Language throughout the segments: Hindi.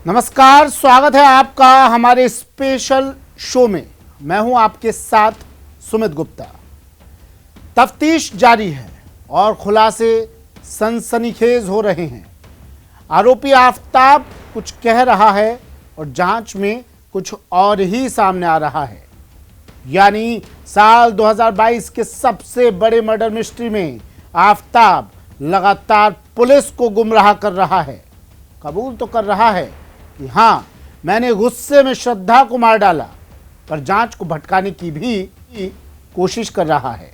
नमस्कार, स्वागत है आपका हमारे स्पेशल शो में। मैं हूं आपके साथ सुमित गुप्ता। तफ्तीश जारी है और खुलासे सनसनीखेज हो रहे हैं। आरोपी आफताब कुछ कह रहा है और जांच में कुछ और ही सामने आ रहा है। यानी साल 2022 के सबसे बड़े मर्डर मिस्ट्री में आफताब लगातार पुलिस को गुमराह कर रहा है। कबूल तो कर रहा है कि हाँ, मैंने गुस्से में श्रद्धा को मार डाला, पर जांच को भटकाने की भी कोशिश कर रहा है।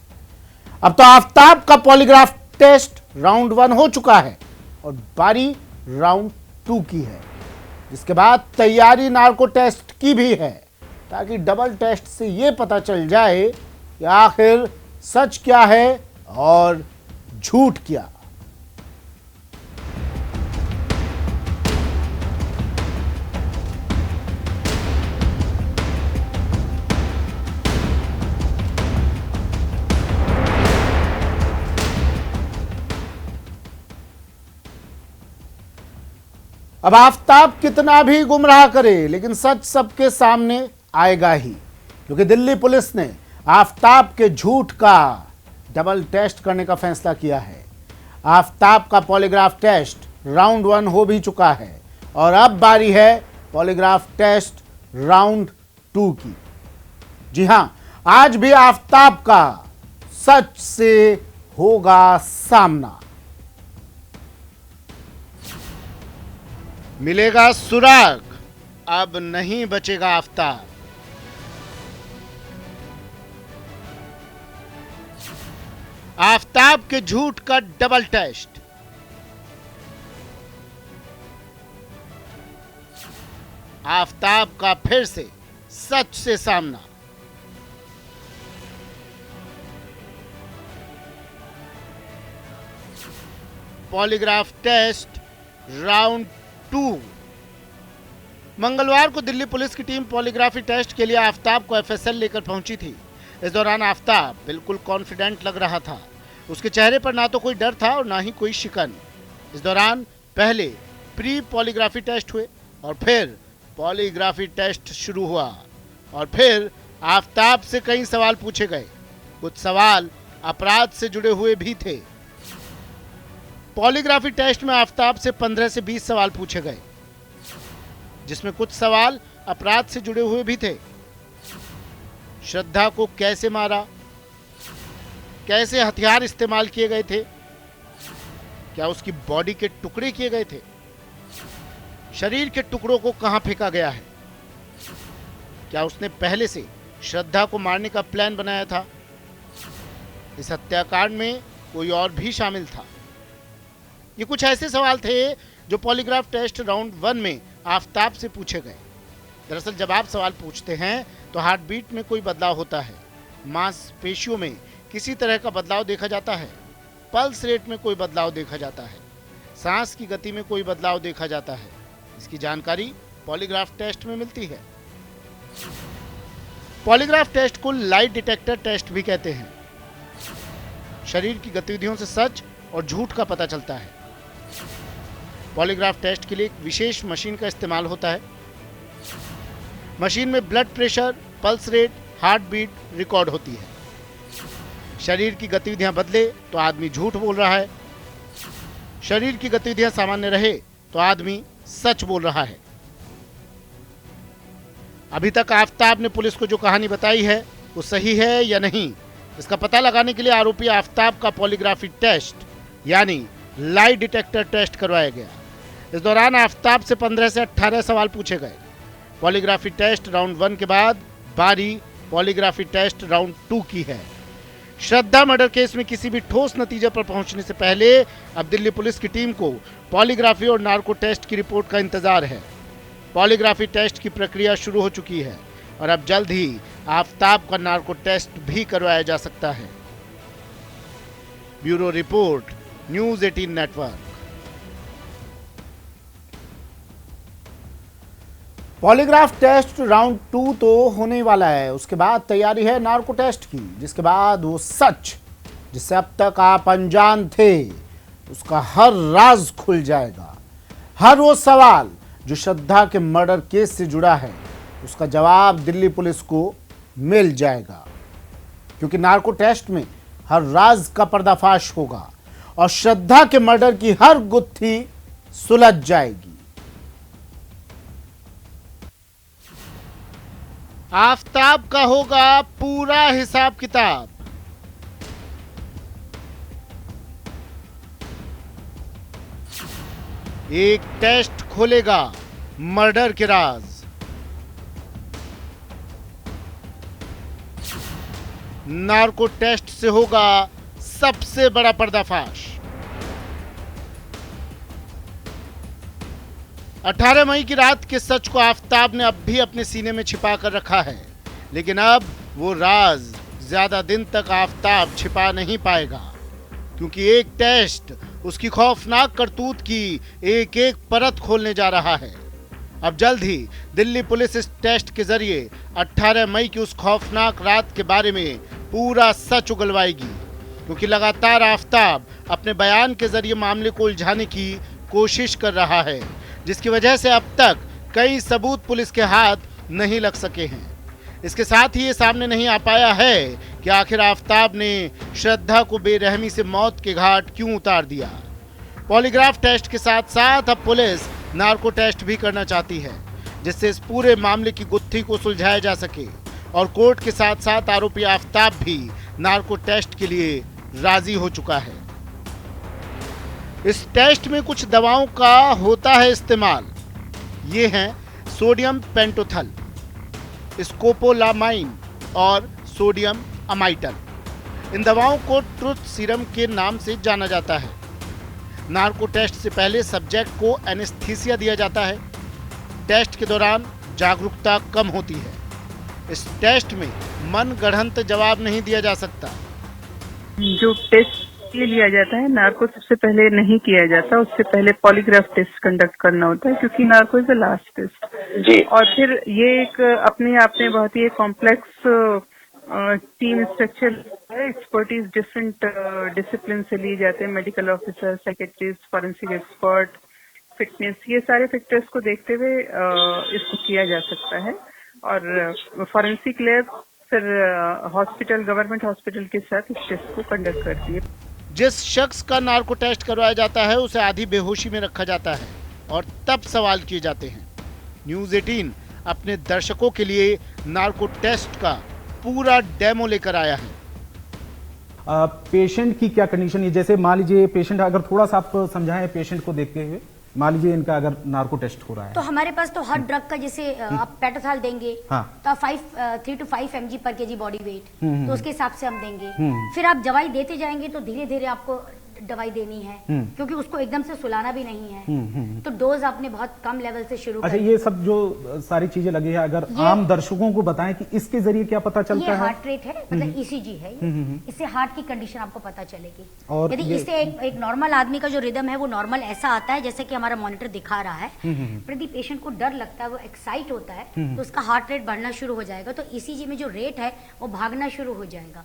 अब तो आफताब का पॉलीग्राफ टेस्ट राउंड 1 हो चुका है और बारी राउंड 2 की है, जिसके बाद तैयारी नार्को टेस्ट की भी है, ताकि डबल टेस्ट से यह पता चल जाए कि आखिर सच क्या है और झूठ क्या। अब आफताब कितना भी गुमराह करे, लेकिन सच सबके सामने आएगा ही, क्योंकि दिल्ली पुलिस ने आफताब के झूठ का डबल टेस्ट करने का फैसला किया है। आफताब का पॉलीग्राफ टेस्ट राउंड 1 हो भी चुका है और अब बारी है पॉलीग्राफ टेस्ट राउंड 2 की। जी हां, आज भी आफताब का सच से होगा सामना। मिलेगा सुराग, अब नहीं बचेगा आफताब। आफताब के झूठ का डबल टेस्ट। आफताब का फिर से सच से सामना। Polygraph test round 2। मंगलवार को दिल्ली पुलिस की टीम पॉलीग्राफी टेस्ट के लिए आफताब को एफएसएल लेकर पहुंची थी। इस दौरान आफताब बिल्कुल कॉन्फिडेंट लग रहा था। उसके चेहरे पर ना तो कोई डर था और ना ही कोई शिकन। इस दौरान पहले प्री पॉलीग्राफी टेस्ट हुए और फिर पॉलीग्राफी टेस्ट शुरू हुआ और फिर आफताब से कई सवाल पूछे गए। कुछ सवाल अपराध से जुड़े हुए भी थे। पॉलीग्राफी टेस्ट में आफताब से 15 से 20 सवाल पूछे गए, जिसमें कुछ सवाल अपराध से जुड़े हुए भी थे। श्रद्धा को कैसे मारा, कैसे हथियार इस्तेमाल किए गए थे, क्या उसकी बॉडी के टुकड़े किए गए थे, शरीर के टुकड़ों को कहां फेंका गया है, क्या उसने पहले से श्रद्धा को मारने का प्लान बनाया था, इस हत्याकांड में कोई और भी शामिल था। ये कुछ ऐसे सवाल थे जो पॉलीग्राफ टेस्ट राउंड 1 में आफताब से पूछे गए। दरअसल जब आप सवाल पूछते हैं तो हार्ट बीट में कोई बदलाव होता है, मांसपेशियों में किसी तरह का बदलाव देखा जाता है, पल्स रेट में कोई बदलाव देखा जाता है, सांस की गति में कोई बदलाव देखा जाता है। इसकी जानकारी पॉलीग्राफ टेस्ट में मिलती है। पॉलीग्राफ टेस्ट को लाइट डिटेक्टर टेस्ट भी कहते हैं। शरीर की गतिविधियों से सच और झूठ का पता चलता है। पॉलीग्राफ टेस्ट के लिए एक विशेष मशीन का इस्तेमाल होता है। मशीन में blood pressure, pulse rate, heart beat record होती है। शरीर की गतिविधियां बदले तो आदमी झूठ बोल रहा है, शरीर की गतिविधियां सामान्य रहे तो आदमी सच बोल रहा है। अभी तक आफताब ने पुलिस को जो कहानी बताई है वो सही है या नहीं, इसका पता लगाने के लिए आरोपी आफताब का पॉलीग्राफी टेस्ट यानी लाइट डिटेक्टर टेस्ट करवाया गया। इस दौरान आफताब से 15 से 18 सवाल पूछे गए। पॉलीग्राफी टेस्ट राउंड 1 के बाद बारी पॉलीग्राफी टेस्ट राउंड 2 की है। श्रद्धा मर्डर केस में किसी भी ठोस नतीजे पर पहुंचने से पहले अब दिल्ली पुलिस की टीम को पॉलीग्राफी और नार्को टेस्ट की रिपोर्ट का इंतजार है। पॉलीग्राफी टेस्ट की प्रक्रिया शुरू हो चुकी है और अब जल्द ही आफताब का नार्को टेस्ट भी करवाया जा सकता है। Bureau report, news 18 network. Polygraph test round 2 तो होने वाला है, उसके बाद तैयारी है नार्को टेस्ट की, जिसके बाद वो सच जिससे अब तक आप अनजान थे उसका हर राज खुल जाएगा। हर वो सवाल जो श्रद्धा के मर्डर केस से जुड़ा है उसका जवाब दिल्ली पुलिस को मिल जाएगा, क्योंकि नार्को टेस्ट में हर राज का पर्दाफाश होगा और श्रद्धा के मर्डर की हर गुत्थी सुलझ जाएगी। आफताब का होगा पूरा हिसाब किताब। एक टेस्ट खोलेगा मर्डर के राज। नार्को टेस्ट से होगा सबसे बड़ा पर्दाफाश। 18 मई की रात के सच को आफताब ने अब भी अपने सीने में छिपा कर रखा है, लेकिन अब वो राज ज्यादा दिन तक आफताब छिपा नहीं पाएगा, क्योंकि एक टेस्ट उसकी खौफनाक करतूत की एक एक परत खोलने जा रहा है। अब जल्द ही दिल्ली पुलिस इस टेस्ट के जरिए 18 मई की उस खौफनाक रात के बारे में पूरा सच उगलवाएगी, क्योंकि लगातार आफताब अपने बयान के जरिए मामले को उलझाने की कोशिश कर रहा है, जिसकी वजह से अब तक कई सबूत पुलिस के हाथ नहीं लग सके हैं। इसके साथ ही ये सामने नहीं आ पाया है कि आखिर आफताब ने श्रद्धा को बेरहमी से मौत के घाट क्यों उतार दिया। पॉलीग्राफ टेस्ट के साथ साथ अब पुलिस नार्को टेस्ट भी करना चाहती है, जिससे इस पूरे मामले की गुत्थी को सुलझाया जा सके और कोर्ट के साथ साथ आरोपी आफताब भी नार्को टेस्ट के लिए राजी हो चुका है। इस टेस्ट में कुछ दवाओं का होता है इस्तेमाल। ये हैं सोडियम पेंटोथल, स्कोपोलामाइन और सोडियम अमाइटल। इन दवाओं को ट्रुथ सीरम के नाम से जाना जाता है। नार्को टेस्ट से पहले सब्जेक्ट को एनेस्थीसिया दिया जाता है। टेस्ट के दौरान जागरूकता कम होती है। इस टेस्ट में मन गढ़ंत जवाब नहीं दिया जा सकता। जो टेस्ट ये लिया जाता है नार्को सबसे पहले नहीं किया जाता, उससे पहले पॉलीग्राफ टेस्ट कंडक्ट करना होता है, क्योंकि narco is the last test जी। और फिर ये एक अपने आप में बहुत ही कॉम्प्लेक्स टीम स्ट्रक्चर है। एक्सपर्टीज डिफरेंट डिसिप्लिन से लिए जाते हैं, medical officer, psychiatrist, forensic expert, fitness, ये सारे फैक्टर्स को देखते हुए इसको किया जा सकता है। और फॉरेंसिक लैब फिर हॉस्पिटल, गवर्नमेंट हॉस्पिटल के साथ इस टेस्ट को कंडक्ट करती है। जिस शख्स का नार्को टेस्ट करवाया जाता है उसे आधी बेहोशी में रखा जाता है और तब सवाल किए जाते हैं। न्यूज़ 18 अपने दर्शकों के लिए नार्को टेस्ट का पूरा डेमो लेकर आया है। पेशेंट की क्या कंडीशन है? जैसे मान लीजिए पेशेंट, अगर थोड़ा सा आप समझाएं पेशेंट को देखते हुए, मान लीजिए इनका अगर नार्को टेस्ट हो रहा है तो हमारे पास तो हर ड्रग का जैसे आप पेटोथाल देंगे हाँ। तो आप 3 to 5 mg पर केजी बॉडी वेट, तो उसके हिसाब से हम देंगे। फिर आप दवाई देते जाएंगे तो धीरे धीरे आपको दवाई देनी है, क्योंकि उसको एकदम से सुलाना भी नहीं है। तो डोज आपने बहुत कम लेवल से शुरू अच्छा, ये सब जो सारी चीजें लगी है, अगर आम दर्शकों को बताएं कि इसके जरिए क्या पता चलता है? ये हार्ट रेट है, मतलब ईसीजी है ये। इससे हार्ट की कंडीशन आपको पता चलेगी। और यदि इससे एक नॉर्मल आदमी का जो रिदम है वो नॉर्मल ऐसा आता है जैसे कि हमारा मॉनिटर दिखा रहा है, यदि पेशेंट को डर लगता है, वो एक्साइट होता है, तो उसका हार्ट रेट बढ़ना शुरू हो जाएगा, तो ईसीजी में जो रेट है वो भागना शुरू हो जाएगा।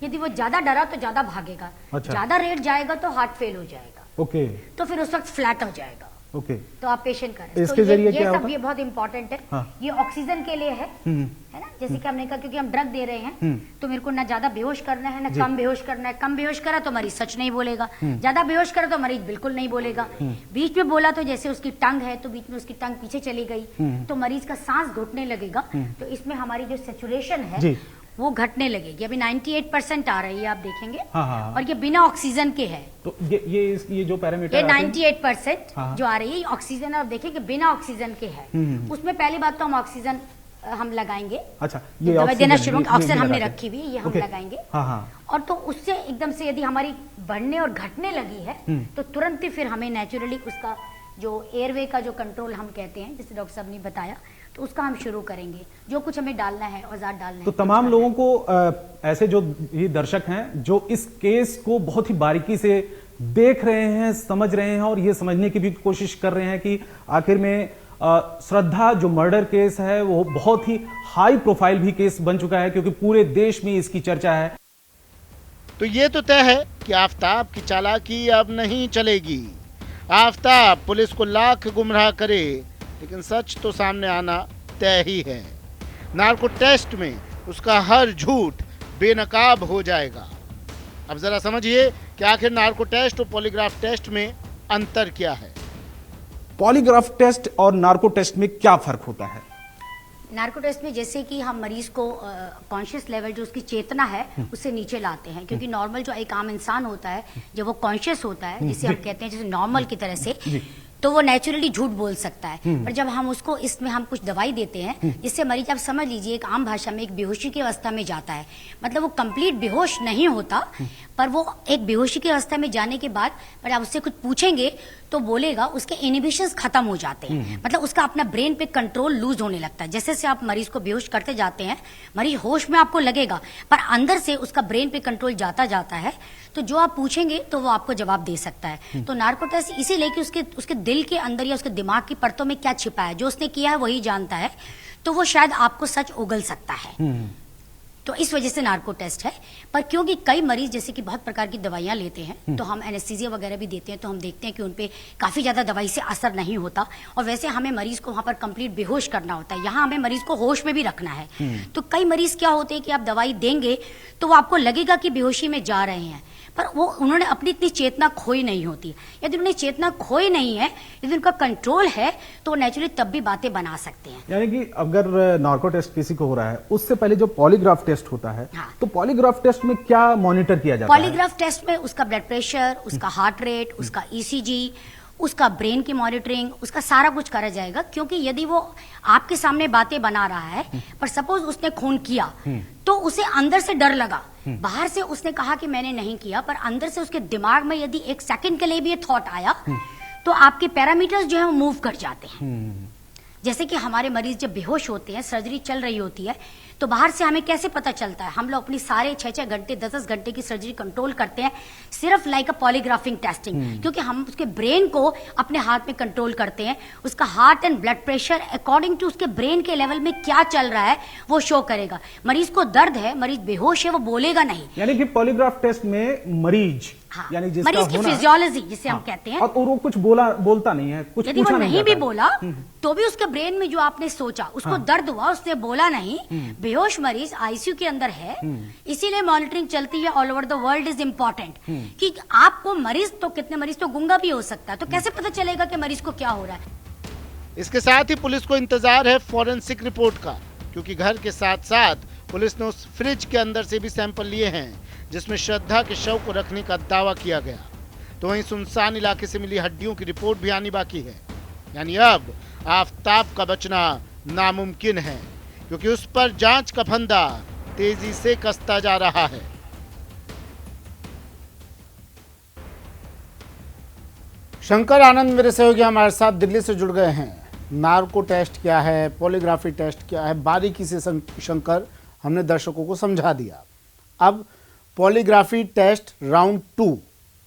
यदि वो ज्यादा डरा तो ज्यादा भागेगा, ज्यादा रेट जाएगा तो हार्ट फेल हो जाएगा। ओके, तो फिर उस वक्त फ्लैट हो जाएगा। ओके, तो आप पेशेंट करें। इसके तो जरिए ये क्या सब होगा? ये बहुत इंपॉर्टेंट है। हाँ। ये ऑक्सीजन के लिए है ना, जैसे कि हमने कहा, क्योंकि हम ड्रग दे रहे हैं तो मेरे को ना ज्यादा बेहोश करना है ना कम बेहोश करना है। कम बेहोश करा तो मरीज सच नहीं बोलेगा, ज्यादा बेहोश करा तो मरीज बिल्कुल नहीं बोलेगा। बीच में बोला तो जैसे उसकी टंग है तो बीच में उसकी टंग पीछे चली गई तो मरीज का सांस घुटने लगेगा, तो इसमें हमारी जो सेचुरेशन है वो घटने लगेगी। अभी 98% आ रही है, आप देखेंगे। हाँ। और ये बिना ऑक्सीजन के है, तो ये जो पैरामीटर ये 98% हाँ। जो आ रही है ऑक्सीजन, आप देखिए कि बिना ऑक्सीजन के है। उसमें पहली बात तो हम ऑक्सीजन हम लगाएंगे। अच्छा, ये दवाई देना शुरू, ये ऑक्सीजन हमने लगाते रखी हुई है, ये हम लगाएंगे। हाँ। और तो उससे एकदम से यदि हमारी बढ़ने और घटने लगी है तो तुरंत ही फिर हमें नेचुरली उसका जो एयरवे का जो कंट्रोल हम कहते हैं, जैसे डॉक्टर साहब ने बताया, तो उसका हम शुरू करेंगे। जो कुछ हमें डालना है, औजार डालना है। तो तमाम लोगों को ऐसे जो ये दर्शक हैं जो इस केस को बहुत ही बारीकी से देख रहे हैं, समझ रहे हैं और ये समझने की भी कोशिश कर रहे हैं कि आखिर में श्रद्धा जो मर्डर केस है वो बहुत ही हाई प्रोफाइल भी केस बन चुका है, क्योंकि पूरे देश में इसकी चर्चा है। तो ये तो तय है कि आफताब की चालाकी अब नहीं चलेगी। आफताब पुलिस को लाख गुमराह करे लेकिन सच तो सामने आना तय ही है। नार्को टेस्ट में उसका हर झूठ बेनकाब हो जाएगा। अब जरा समझिए कि आखिर नार्को टेस्ट और पॉलीग्राफ टेस्ट में अंतर क्या है। पॉलीग्राफ टेस्ट और नार्को टेस्ट में क्या फर्क होता है? नार्को टेस्ट में जैसे कि हम मरीज को कॉन्शियस लेवल जो उसकी चेतना है उससे नीचे लाते हैं, क्योंकि नॉर्मल जो एक आम इंसान होता है जब वो कॉन्शियस होता है, जिसे हम कहते हैं जैसे नॉर्मल की तरह से, तो वो नेचुरली झूठ बोल सकता है। पर जब हम उसको इसमें हम कुछ दवाई देते हैं जिससे मरीज, आप समझ लीजिए एक आम भाषा में एक बेहोशी की अवस्था में जाता है, मतलब वो कंप्लीट बेहोश नहीं होता पर वो एक बेहोशी की अवस्था में जाने के बाद पर आप उससे कुछ पूछेंगे तो बोलेगा, उसके इनिबिशंस खत्म हो जाते हैं, मतलब उसका अपना ब्रेन पे कंट्रोल लूज होने लगता है। जैसे से आप मरीज को बेहोश करते जाते हैं, मरीज होश में आपको लगेगा पर अंदर से उसका ब्रेन पे कंट्रोल जाता जाता है, तो जो आप पूछेंगे तो वो आपको जवाब दे सकता है। तो नार्को टेस्ट इसीलिए कि उसके दिल के अंदर या उसके दिमाग की परतों में क्या छिपा है, जो उसने किया है वही जानता है, तो वो शायद आपको सच उगल सकता है। तो इस वजह से नार्को टेस्ट है। पर क्योंकि कई मरीज जैसे कि बहुत प्रकार की दवाइयां लेते हैं, तो हम एनेस्थीसिया वगैरह भी देते हैं, तो हम देखते हैं कि उनपे काफी ज्यादा दवाई से असर नहीं होता, और वैसे हमें मरीज को वहां पर कंप्लीट बेहोश करना होता है, यहाँ हमें मरीज को होश में भी रखना है। तो कई मरीज क्या होते हैं कि आप दवाई देंगे तो वो आपको लगेगा कि बेहोशी में जा रहे हैं, पर वो उन्होंने अपनी इतनी चेतना खोई नहीं होती। यदि उन्हें चेतना खोई नहीं है, यदि उनका कंट्रोल है, तो वो नेचुरली तब भी बातें बना सकते हैं। यानी कि अगर नार्को टेस्ट किसी को हो रहा है, उससे पहले जो पॉलीग्राफ टेस्ट होता है, हाँ। तो पॉलीग्राफ टेस्ट में क्या मॉनिटर किया जाता है? पॉलीग्राफ टेस्ट में उसका ब्लड प्रेशर, उसका हार्ट रेट, उसका ईसीजी, उसका ब्रेन की मॉनिटरिंग, उसका सारा कुछ करा जाएगा। क्योंकि यदि वो आपके सामने बातें बना रहा है, पर सपोज उसने खून किया तो उसे अंदर से डर लगा, बाहर से उसने कहा कि मैंने नहीं किया, पर अंदर से उसके दिमाग में यदि एक सेकंड के लिए भी ये थॉट आया तो आपके पैरामीटर्स जो है वो मूव कर जाते हैं। जैसे कि हमारे मरीज जब बेहोश होते हैं, सर्जरी चल रही होती है, तो बाहर से हमें कैसे पता चलता है? हम लोग अपनी सारे 6-6 घंटे 10-10 घंटे की सर्जरी कंट्रोल करते हैं सिर्फ लाइक अ पॉलीग्राफिंग टेस्टिंग, क्योंकि हम उसके ब्रेन को अपने हाथ में कंट्रोल करते हैं। उसका heart and blood pressure according to उसके ब्रेन के लेवल में क्या चल रहा है वो शो करेगा। मरीज को दर्द है, मरीज बेहोश है, वो बोलेगा नहीं। यानी कि पॉलीग्राफ टेस्ट में मरीज, हाँ, यानी जिसका मरीज की होना, फिजियोलॉजी जिसे हम कहते हैं, और वो कुछ बोलता नहीं है, कुछ यदि पूछा वो नहीं भी जाता है। बोला तो भी उसके ब्रेन में जो आपने सोचा, उसको दर्द हुआ, उसने बोला नहीं, बेहोश मरीज आईसीयू के अंदर है। इसीलिए मॉनिटरिंग चलती है all over the world is important, कि आपको मरीज तो कितने मरीज तो गूंगा भी हो सकता है, तो कैसे पता चलेगा कि मरीज को क्या हो रहा है? इसके साथ ही पुलिस को इंतजार है फॉरेंसिक रिपोर्ट का, क्योंकि घर के साथ साथ पुलिस ने उस फ्रिज के अंदर से भी सैंपल लिए हैं जिसमें श्रद्धा के शव को रखने का दावा किया गया। तो वहीं सुनसान इलाके से मिली हड्डियों की रिपोर्ट भी आनी बाकी है। यानी अब आफताब का बचना नामुमकिन है, क्योंकि उस पर जांच का फंदा तेजी से कसता जा रहा है। शंकर आनंद मेरे सहयोगी हमारे साथ दिल्ली से जुड़ गए हैं। नार्को टेस्ट क्या है, पॉलीग्राफी टेस्ट क्या है, बारीकी से शंकर हमने दर्शकों को समझा दिया। अब पॉलीग्राफी टेस्ट राउंड 2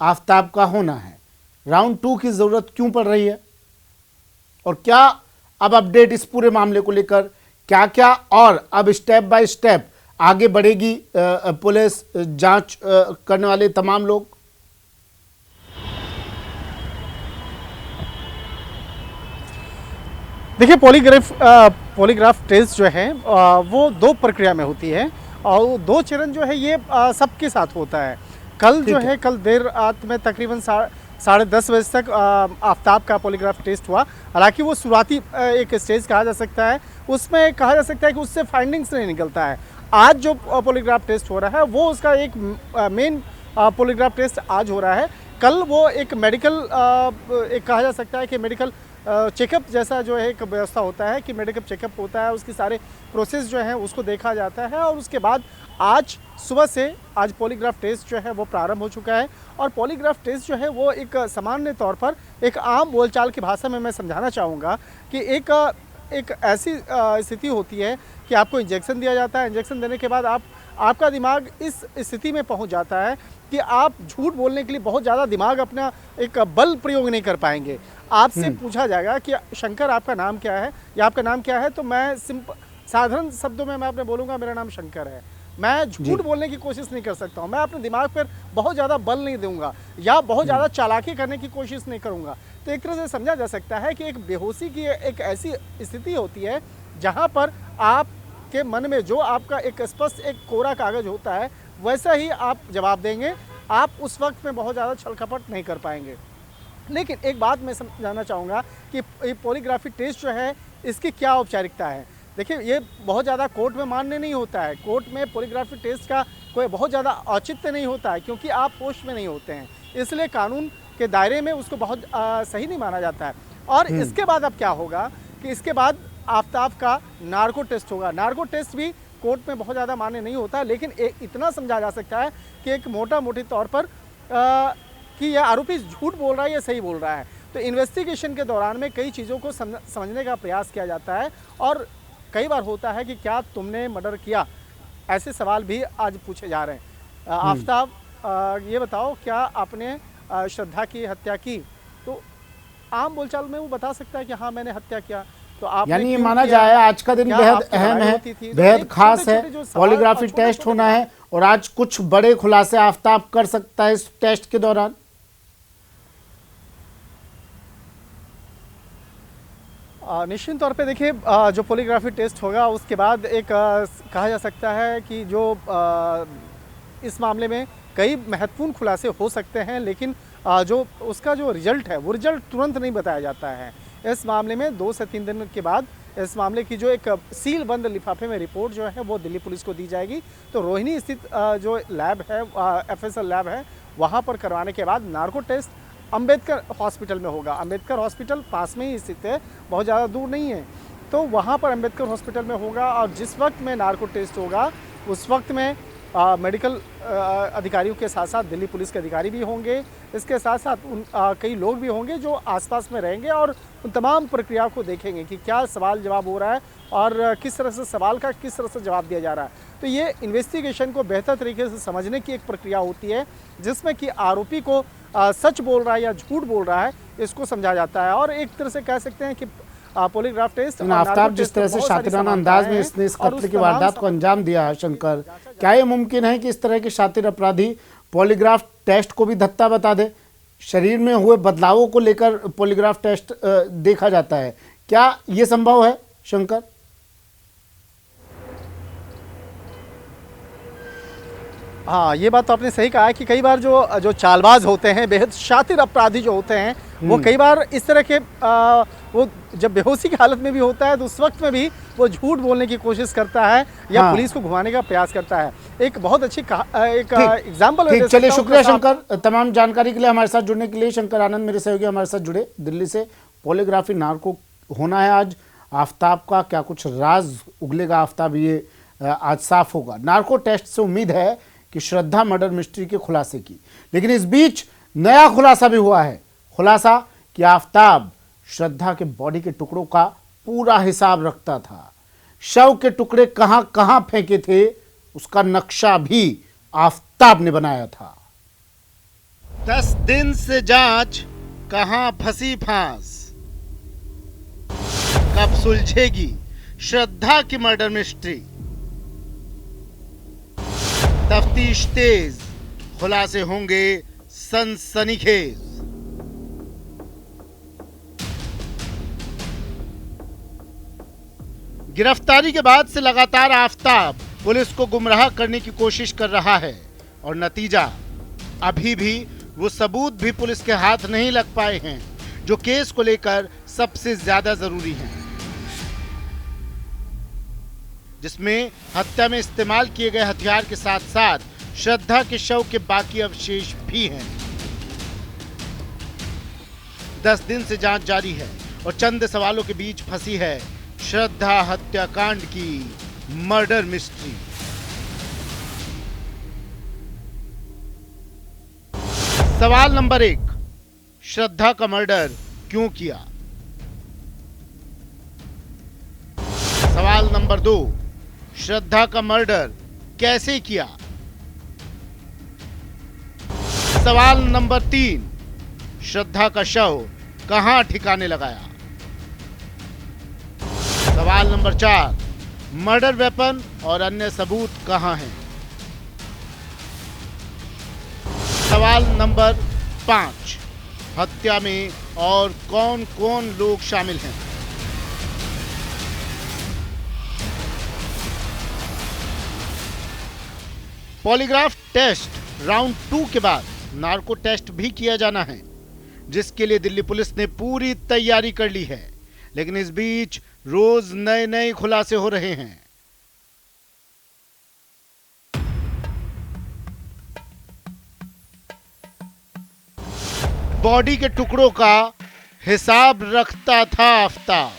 आफताब का होना है। राउंड 2 की जरूरत क्यों पड़ रही है, और क्या अब अपडेट इस पूरे मामले को लेकर क्या क्या, और अब स्टेप बाय स्टेप आगे बढ़ेगी पुलिस, जांच करने वाले तमाम लोग? देखिए, पॉलीग्राफ टेस्ट जो है वो 2 प्रक्रिया में होती है, और 2 चरण जो है ये सबके साथ होता है। कल जो है कल देर रात में तकरीबन 10:30 बजे तक आफताब का पॉलीग्राफ टेस्ट हुआ। हालांकि वो शुरुआती एक स्टेज कहा जा सकता है, उसमें कहा जा सकता है कि उससे फाइंडिंग्स नहीं निकलता है। आज जो पॉलीग्राफ टेस्ट हो रहा है वो उसका एक मेन पॉलीग्राफ टेस्ट आज हो रहा है। कल वो एक मेडिकल एक कहा जा सकता है कि मेडिकल चेकअप जैसा जो है एक व्यवस्था होता है, कि मेडिकल चेकअप होता है, उसके सारे प्रोसेस जो है उसको देखा जाता है, और उसके बाद आज सुबह से आज पॉलीग्राफ टेस्ट जो है वो प्रारंभ हो चुका है। और पॉलीग्राफ टेस्ट जो है वो एक सामान्य तौर पर एक आम बोलचाल की भाषा में मैं समझाना चाहूँगा कि एक ऐसी स्थिति होती है कि आपको इंजेक्शन दिया जाता है। इंजेक्शन देने के बाद आपका दिमाग इस स्थिति में पहुंच जाता है कि आप झूठ बोलने के लिए बहुत ज़्यादा दिमाग अपना एक बल प्रयोग नहीं कर पाएंगे। आपसे पूछा जाएगा कि शंकर आपका नाम क्या है, या आपका नाम क्या है, तो मैं साधारण शब्दों में मैं आपने बोलूँगा मेरा नाम शंकर है। मैं झूठ बोलने की कोशिश नहीं कर सकता हूँ, मैं अपने दिमाग पर बहुत ज़्यादा बल नहीं दूंगा या बहुत ज़्यादा चालाकी करने की कोशिश नहीं करूँगा। तो एक तरह से समझा जा सकता है कि एक बेहोशी की एक ऐसी स्थिति होती है जहाँ पर आपके मन में जो आपका एक स्पष्ट एक कोरा कागज़ होता है वैसा ही आप जवाब देंगे, आप उस वक्त में बहुत ज़्यादा छलकपट नहीं कर पाएंगे। लेकिन एक बात मैं समझाना चाहूँगा कि ये पॉलीग्राफी टेस्ट जो है इसकी क्या औपचारिकता है। देखिए ये बहुत ज़्यादा कोर्ट में मान्य नहीं होता है, कोर्ट में पॉलीग्राफी टेस्ट का कोई बहुत ज़्यादा औचित्य नहीं होता है क्योंकि आप होश में नहीं होते हैं, इसलिए कानून के दायरे में उसको बहुत सही नहीं माना जाता है। और इसके बाद अब क्या होगा कि इसके बाद आफ्ताब का नार्को टेस्ट होगा। नार्को टेस्ट भी कोर्ट में बहुत ज़्यादा मान्य नहीं होता है, लेकिन इतना समझा जा सकता है कि एक मोटी तौर पर कि यह आरोपी झूठ बोल रहा है या सही बोल रहा है। तो इन्वेस्टिगेशन के दौरान में कई चीज़ों को समझने का प्रयास किया जाता है और कई बार होता है कि क्या तुमने मर्डर किया, ऐसे सवाल भी आज पूछे जा रहे हैं। आफ्ताब ये बताओ क्या आपने श्रद्धा की हत्या की? तो आम बोलचाल में वो बता सकता है कि हाँ मैंने हत्या किया। तो आप यानी ये माना जाए आज का दिन बेहद अहम है, बेहद खास है, पॉलीग्राफी टेस्ट होना है और आज कुछ बड़े खुलासे आफ्ताब कर सकता है इस टेस्ट के दौरान। निश्चित तौर पे देखिए जो पॉलीग्राफी टेस्ट होगा उसके बाद एक कहा जा सकता है कि जो इस मामले में कई महत्वपूर्ण खुलासे हो सकते हैं, लेकिन जो उसका जो रिजल्ट है वो रिजल्ट तुरंत नहीं बताया जाता है। इस मामले में 2 से 3 दिन के बाद इस मामले की जो एक सील बंद लिफाफे में रिपोर्ट जो है वो दिल्ली पुलिस को दी जाएगी। तो रोहिणी स्थित जो लैब है FSL लैब है वहाँ पर करवाने के बाद नार्को टेस्ट अंबेडकर हॉस्पिटल में होगा। अंबेडकर हॉस्पिटल पास में ही स्थित है, बहुत ज़्यादा दूर नहीं है, तो वहाँ पर अंबेडकर हॉस्पिटल में होगा। और जिस वक्त में नार्को टेस्ट होगा उस वक्त में मेडिकल अधिकारियों के साथ साथ दिल्ली पुलिस के अधिकारी भी होंगे, इसके साथ साथ कई लोग भी होंगे जो आसपास में रहेंगे और उन तमाम प्रक्रिया को देखेंगे कि क्या सवाल जवाब हो रहा है और किस तरह से सवाल का किस तरह से जवाब दिया जा रहा है। तो ये इन्वेस्टिगेशन को बेहतर तरीके से समझने की एक प्रक्रिया होती है जिसमें कि आरोपी को सच बोल रहा है या झूठ बोल रहा है इसको समझा जाता है। और एक तरह से कह सकते हैं कि पॉलीग्राफ टेस्ट आफ्ताब जिस तरह से शातिराना अंदाज में इसने इस कत्ल की वारदात को अंजाम दिया है, शंकर, क्या ये मुमकिन है कि इस तरह के शातिर अपराधी पॉलीग्राफ टेस्ट को भी धत्ता बता दे? शरीर में हुए बदलावों को लेकर पॉलीग्राफ टेस्ट देखा जाता है, क्या ये संभव है शंकर? हाँ ये बात तो आपने सही कहा है कि कई बार जो चालबाज होते हैं, बेहद शातिर अपराधी जो होते हैं वो कई बार इस तरह के वो जब बेहोशी की हालत में भी होता है तो उस वक्त में भी वो झूठ बोलने की कोशिश करता है या पुलिस को घुमाने का प्रयास करता है। एक बहुत अच्छी एक एग्जाम्पल। ठीक, चलिए शुक्रिया शंकर तमाम जानकारी के लिए, हमारे साथ जुड़ने के लिए। शंकर आनंद मेरे सहयोगी हमारे साथ जुड़े दिल्ली से। पॉलीग्राफी नार्को होना है आज, आफ्ताब का क्या कुछ राज उगलेगा? आफ्ताब ये आज साफ होगा। नार्को टेस्ट से उम्मीद है कि श्रद्धा मर्डर मिस्ट्री के खुलासे की, लेकिन इस बीच नया खुलासा भी हुआ है। खुलासा कि आफ्ताब श्रद्धा के बॉडी के टुकड़ों का पूरा हिसाब रखता था, शव के टुकड़े कहां कहां फेंके थे उसका नक्शा भी आफ्ताब ने बनाया था। 10 दिन से जांच, कहां फंसी फांस, कब सुलझेगी श्रद्धा की मर्डर मिस्ट्री? तफ्तीश तेज, खुलासे होंगे सनसनीखेज। गिरफ्तारी के बाद से लगातार आफ्ताब पुलिस को गुमराह करने की कोशिश कर रहा है और नतीजा अभी भी वो सबूत भी पुलिस के हाथ नहीं लग पाए हैं जो केस को लेकर सबसे ज्यादा जरूरी हैं, जिसमें हत्या में इस्तेमाल किए गए हथियार के साथ साथ श्रद्धा के शव के बाकी अवशेष भी हैं। 10 दिन से जांच जारी है और चंद सवालों के बीच फंसी है श्रद्धा हत्याकांड की मर्डर मिस्ट्री। सवाल नंबर 1, श्रद्धा का मर्डर क्यों किया? सवाल नंबर 2, श्रद्धा का मर्डर कैसे किया? सवाल नंबर 3, श्रद्धा का शव कहां ठिकाने लगाया? सवाल नंबर 4, मर्डर वेपन और अन्य सबूत कहां हैं? सवाल नंबर 5, हत्या में और कौन कौन लोग शामिल हैं? पॉलीग्राफ टेस्ट राउंड 2 के बाद नार्को टेस्ट भी किया जाना है, जिसके लिए दिल्ली पुलिस ने पूरी तैयारी कर ली है। लेकिन इस बीच रोज नए नए खुलासे हो रहे हैं। बॉडी के टुकड़ों का हिसाब रखता था आफताब।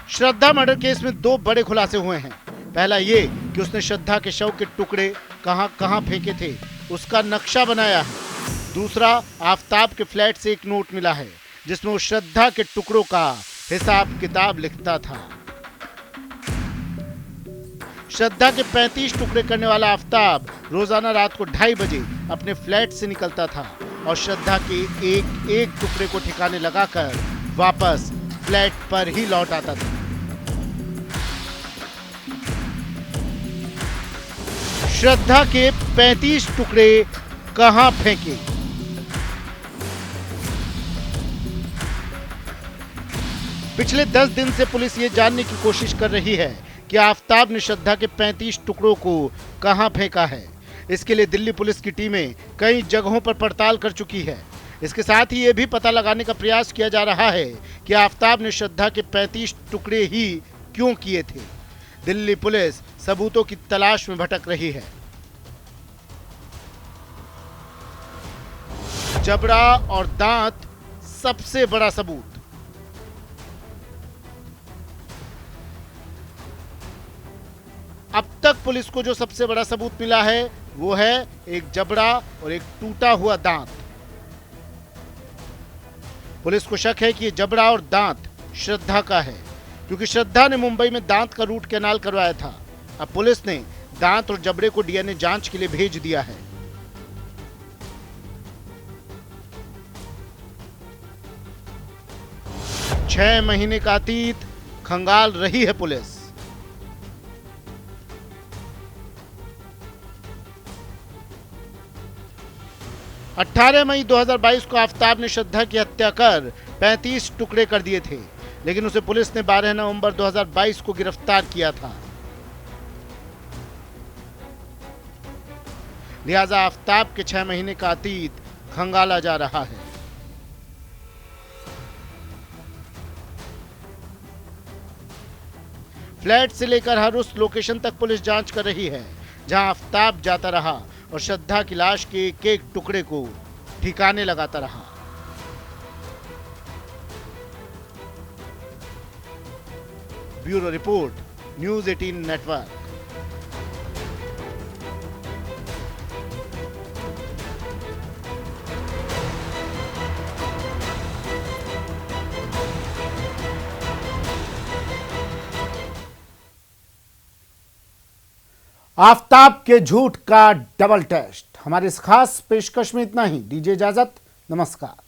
श्रद्धा मर्डर केस में 2 बड़े खुलासे हुए हैं। पहला ये कि उसने श्रद्धा के शव के टुकड़े कहां कहां फेंके थे, उसका नक्शा बनाया है। दूसरा, आफताब के फ्लैट से एक नोट मिला है जिसमें वो श्रद्धा के टुकड़ों का हिसाब किताब लिखता था। श्रद्धा के 35 टुकड़े करने वाला आफताब रोजाना रात को 2:30 बजे अपने फ्लैट से निकलता था और श्रद्धा के एक एक टुकड़े को ठिकाने लगाकर वापस फ्लैट पर ही लौट आता था। श्रद्धा के 35 टुकड़े कहां फेंके? पिछले 10 दिन से पुलिस ये जानने की कोशिश कर रही है कि आफताब ने श्रद्धा के 35 टुकड़ों को कहां फेंका है। इसके लिए दिल्ली पुलिस की टीमें कई जगहों पर पड़ताल कर चुकी है। इसके साथ ही यह भी पता लगाने का प्रयास किया जा रहा है कि आफताब ने श्रद्धा के 35 टुकड़े ही क्यों किए थे। दिल्ली पुलिस सबूतों की तलाश में भटक रही है। जबड़ा और दांत सबसे बड़ा सबूत। अब तक पुलिस को जो सबसे बड़ा सबूत मिला है वो है एक जबड़ा और एक टूटा हुआ दांत। पुलिस को शक है कि ये जबड़ा और दांत श्रद्धा का है, क्योंकि श्रद्धा ने मुंबई में दांत का रूट कैनाल करवाया था। अब पुलिस ने दांत और जबड़े को डीएनए जांच के लिए भेज दिया है। छह महीने का अतीत खंगाल रही है पुलिस। अठारह मई 2022 को आफताब ने श्रद्धा की हत्या कर 35 टुकड़े कर दिए थे, लेकिन उसे पुलिस ने 12 नवंबर 2022 को गिरफ्तार किया था। लिहाजा आफताब के 6 महीने का अतीत खंगाला जा रहा है। फ्लैट से लेकर हर उस लोकेशन तक पुलिस जांच कर रही है जहां आफताब जाता रहा और श्रद्धा की लाश के एक एक टुकड़े को ठिकाने लगाता रहा। Bureau report, news 18 network. Aftab के झूठ का डबल टेस्ट। हमारे इस खास पेशकश में इतना ही। दीजिए इजाजत, नमस्कार।